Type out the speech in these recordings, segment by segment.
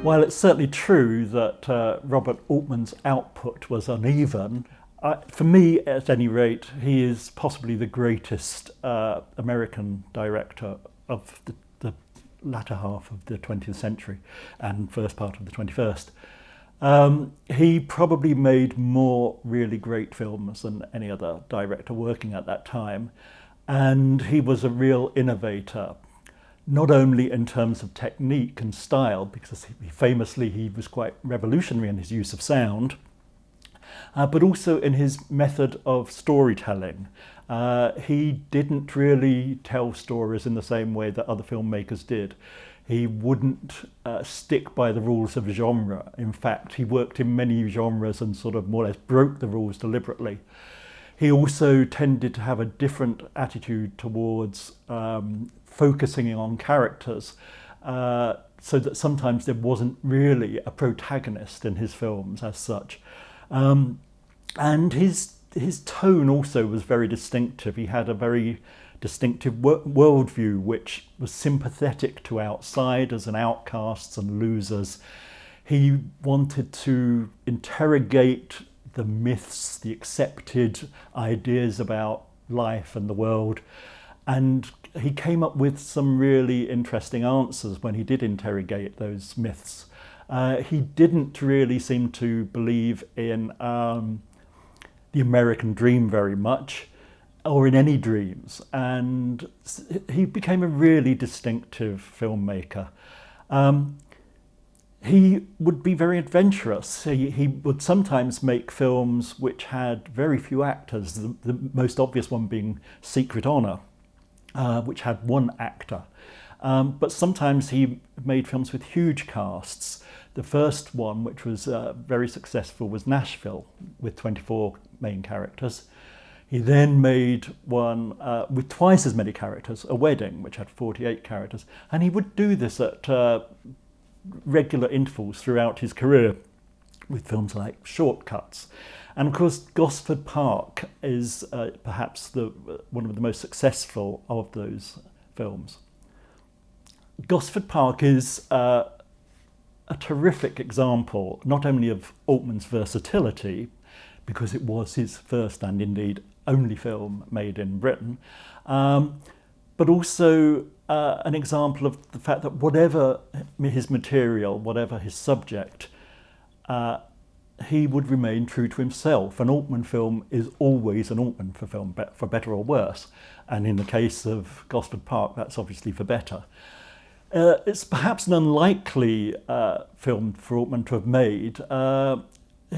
While it's certainly true that Robert Altman's output was uneven, for me, at any rate, he is possibly the greatest American director of the latter half of the 20th century and first part of the 21st. He probably made more really great films than any other director working at that time, and he was a real innovator. Not only in terms of technique and style, because he was quite revolutionary in his use of sound, but also in his method of storytelling. He didn't really tell stories in the same way that other filmmakers did. He wouldn't stick by the rules of genre. In fact, he worked in many genres and sort of more or less broke the rules deliberately. He also tended to have a different attitude towards focusing on characters, so that sometimes there wasn't really a protagonist in his films as such. And his tone also was very distinctive. He had a very distinctive worldview which was sympathetic to outsiders and outcasts and losers. He wanted to interrogate the myths, the accepted ideas about life and the world, and he came up with some really interesting answers when he did interrogate those myths. He didn't really seem to believe in the American dream very much, or in any dreams, and he became a really distinctive filmmaker. He would be very adventurous. He would sometimes make films which had very few actors, the most obvious one being Secret Honor, which had one actor. But sometimes he made films with huge casts. The first one, which was very successful, was Nashville, with 24 main characters. He then made one with twice as many characters, A Wedding, which had 48 characters. And he would do this at regular intervals throughout his career with films like Shortcuts. And of course, Gosford Park is perhaps one of the most successful of those films. Gosford Park is a terrific example, not only of Altman's versatility, because it was his first and indeed only film made in Britain, but also an example of the fact that whatever his material, whatever his subject, he would remain true to himself. An Altman film is always an Altman film, for better or worse. And in the case of Gosford Park, that's obviously for better. It's perhaps an unlikely film for Altman to have made.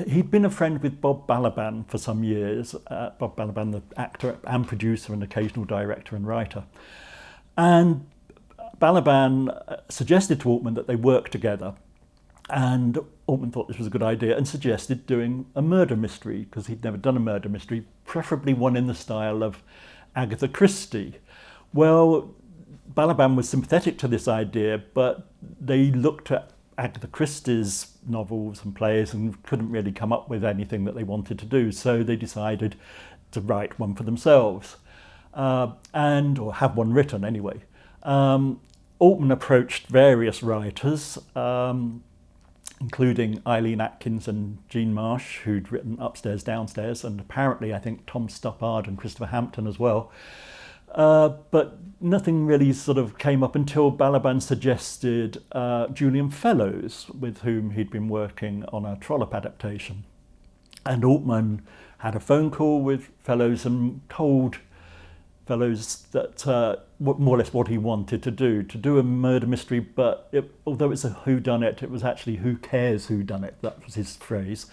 He'd been a friend with Bob Balaban for some years. Bob Balaban, the actor and producer and occasional director and writer. And Balaban suggested to Altman that they work together. And Altman thought this was a good idea and suggested doing a murder mystery, because he'd never done a murder mystery, preferably one in the style of Agatha Christie. Well, Balaban was sympathetic to this idea, but they looked at Agatha Christie's novels and plays and couldn't really come up with anything that they wanted to do, so they decided to write one for themselves, or have one written anyway. Altman approached various writers, including Eileen, Atkins and Jean Marsh, who'd written Upstairs, Downstairs, and apparently I think Tom Stoppard and Christopher Hampton as well. But nothing really sort of came up until Balaban suggested Julian Fellowes, with whom he'd been working on a Trollope adaptation. And Altman had a phone call with Fellowes and told Fellowes that more or less what he wanted to do a murder mystery, but although it's a whodunit, it was actually who cares who done it, that was his phrase.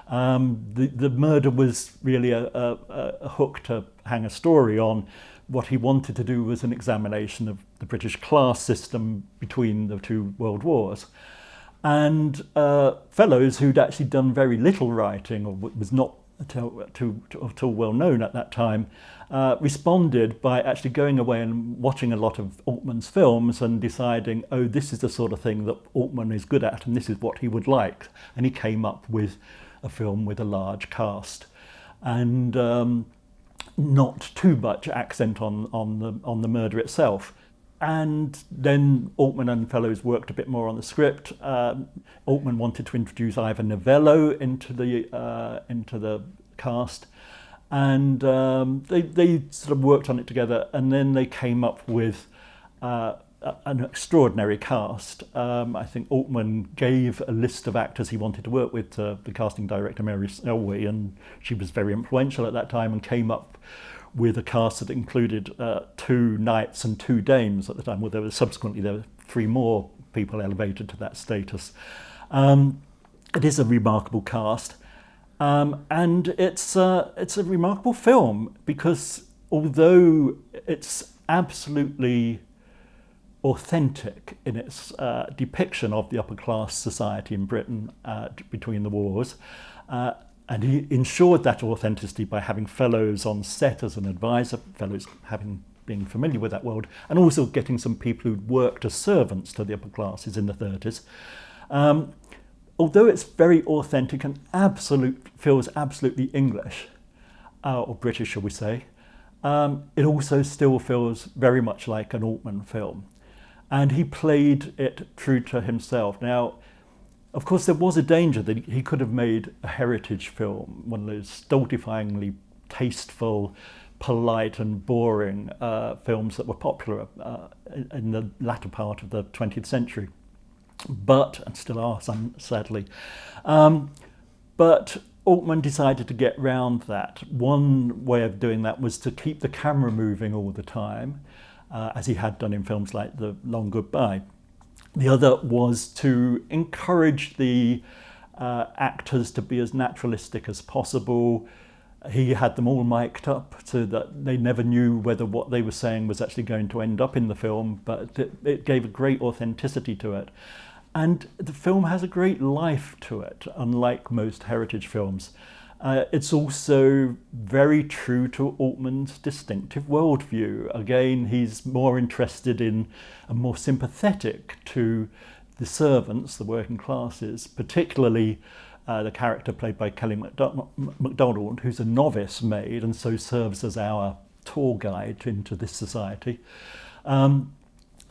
The murder was really a hook to hang a story on. What he wanted to do was an examination of the British class system between the two world wars. And Fellowes, who'd actually done very little writing, or was not at all well known at that time, responded by actually going away and watching a lot of Altman's films and deciding, oh, this is the sort of thing that Altman is good at and this is what he would like. And he came up with a film with a large cast. And not too much accent on the murder itself. And then Altman and Fellowes worked a bit more on the script. Altman wanted to introduce Ivor Novello into the cast, and they sort of worked on it together. And then they came up with an extraordinary cast. I think Altman gave a list of actors he wanted to work with to the casting director Mary Selway, and she was very influential at that time, and came up with a cast that included 2 knights and 2 dames at the time. Well, there were 3 more people elevated to that status. It is a remarkable cast, and it's a remarkable film because although it's absolutely authentic in its depiction of the upper class society in Britain between the wars, and he ensured that authenticity by having Fellowes on set as an advisor, Fellowes being familiar with that world, and also getting some people who'd worked as servants to the upper classes in the 30s. Although it's very authentic and feels absolutely English, or British, shall we say, it also still feels very much like an Altman film. And he played it true to himself. Now, of course, there was a danger that he could have made a heritage film, one of those stultifyingly tasteful, polite and boring films that were popular in the latter part of the 20th century, and still are, sadly. But Altman decided to get round that. One way of doing that was to keep the camera moving all the time, as he had done in films like The Long Goodbye. The other was to encourage the actors to be as naturalistic as possible. He had them all mic'd up so that they never knew whether what they were saying was actually going to end up in the film, but it gave a great authenticity to it. And the film has a great life to it, unlike most heritage films. It's also very true to Altman's distinctive worldview. Again, he's more interested in and more sympathetic to the servants, the working classes, particularly the character played by Kelly Macdonald, who's a novice maid and so serves as our tour guide into this society.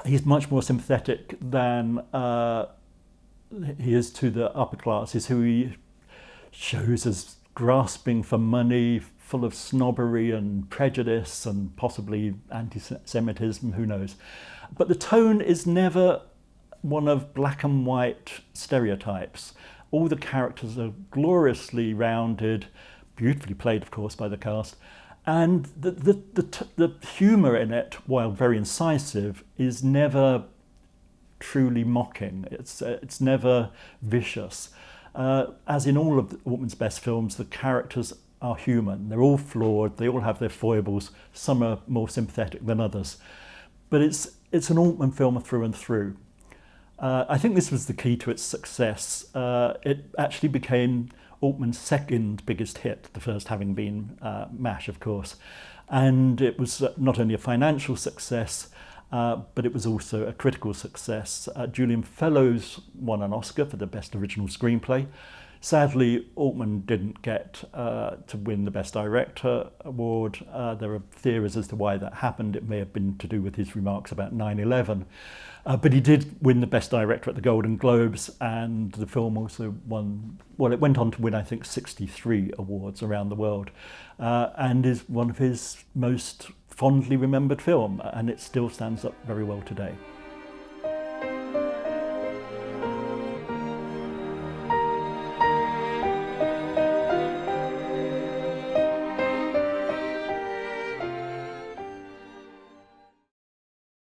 He's much more sympathetic than he is to the upper classes, who he shows as grasping for money, full of snobbery and prejudice and possibly anti-Semitism, who knows. But the tone is never one of black and white stereotypes. All the characters are gloriously rounded, beautifully played, of course, by the cast. And the humour in it, while very incisive, is never truly mocking. It's never vicious. As in all of Altman's best films, the characters are human. They're all flawed. They all have their foibles. Some are more sympathetic than others. But it's an Altman film through and through. I think this was the key to its success. It actually became Altman's second biggest hit, the first having been MASH, of course. And it was not only a financial success, but it was also a critical success. Julian Fellowes won an Oscar for the Best Original Screenplay. Sadly, Altman didn't get to win the Best Director award. There are theories as to why that happened. It may have been to do with his remarks about 9/11. But he did win the Best Director at the Golden Globes, and the film also won, well, it went on to win, I think, 63 awards around the world, and is one of his most fondly remembered film, and it still stands up very well today.